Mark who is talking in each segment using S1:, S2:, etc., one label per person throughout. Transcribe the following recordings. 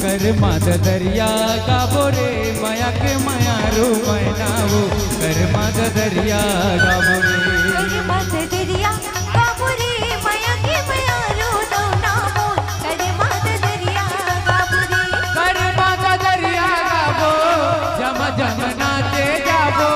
S1: कर माद दरिया गाबो रे माया के मायारू मैनावो कर माद दरिया गाबो रे
S2: कर माद दरिया गाबो रे माया के मायारू नामो कर माद दरिया गाबो रे
S1: कर माद दरिया गाबो जम जम नाचे जाबो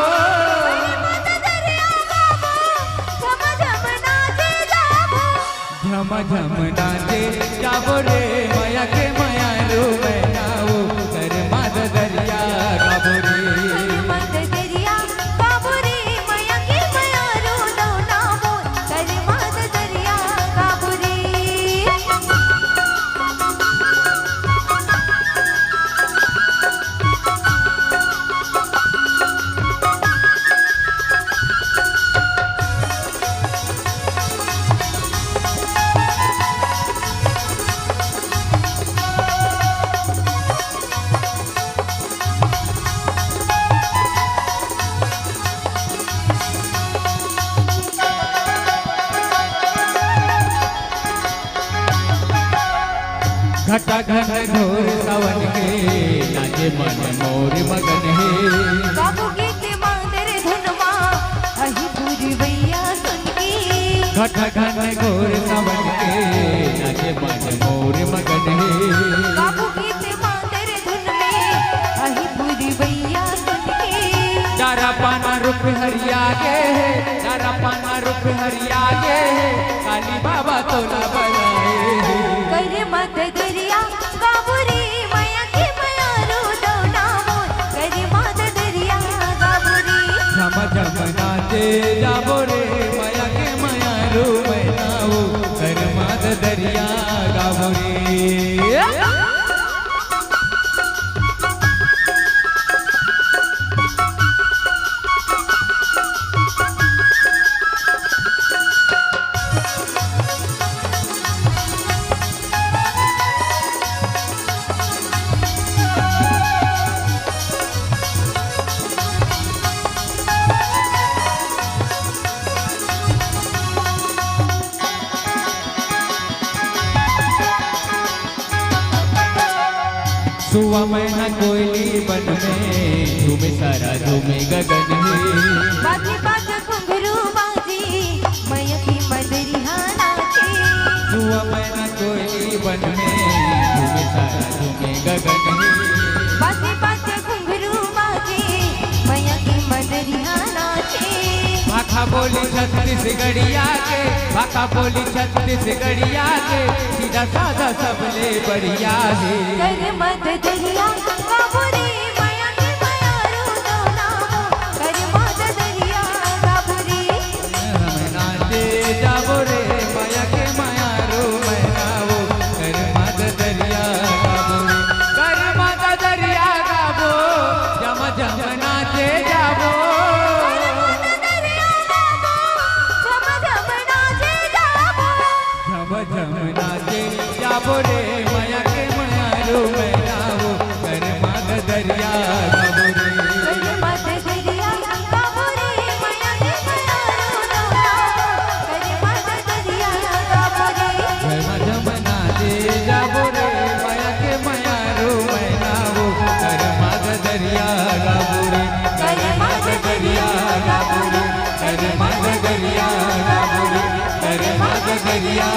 S1: झम झम नाचे जाबो रे माया के मायारू मैनावो कर माद दरिया गाबो रे
S2: कर माद दरिया गाबो रे माया के मायारू नामो कर माद दरिया गाबो रे
S1: घटा घन घोर सावन के नाचे मन मोर मगन है
S2: गाबो गीत मांदर धुनमा अहि पूरी भैया सुन के
S1: घटा घन घोर सावन के नाचे मन मोर मगन है
S2: गाबो गीत मांदर धुन में अहि पूरी भैया सुन के
S1: तारा पाना रुप हरिया गे है तारा पाना रुप हरिया गे है काली बाबा तोला बनाए
S2: कर मत दरिया गाबो रे माया के मायारू नामो कर मत दरिया गाबो रे
S1: झम झम नाचे जाबो रे माया के मायारू मैनावो कर माद दरिया गाबो रे सुआ मैना कोयली बन में झूमे सारा झूमे गगन है
S2: बाजे बाजे घुंघरू बाजी माया की मदरिया नाचे
S1: सुआ मैना कोयली बन में झूमे सारा झूमे गगन है
S2: बाजे बाजे घुंघरू बाजी माया की मदरिया नाचे
S1: भाखा बोली छत्तीसगढ़िया के भाखा बोली छत्तीसगढ़िया के सीधा साधा सबले बढ़िया है
S2: कर मत दरिया गाबो रे माया के मायारू नामो कर मत दरिया गाबो रे
S1: हम नाचे जाबो रे माया के मायारू मैनावो कर माद दरिया गाबो रे कर माद दरिया गाबो जम जम नाचे जाबो झम झम नाचे जाबो रे माया के मायारू मैनावो कर माद दरिया गाबो रे
S2: कर मत दरिया गाबो रे माया के मायारू नामो कर मत दरिया गाबो रे
S1: झम झम नाचे जाबो रे माया के मायारू मैनावो कर माद दरिया गाबो रे कर माद दरिया गाबो रे कर माद दरिया गाबो रे कर माद दरिया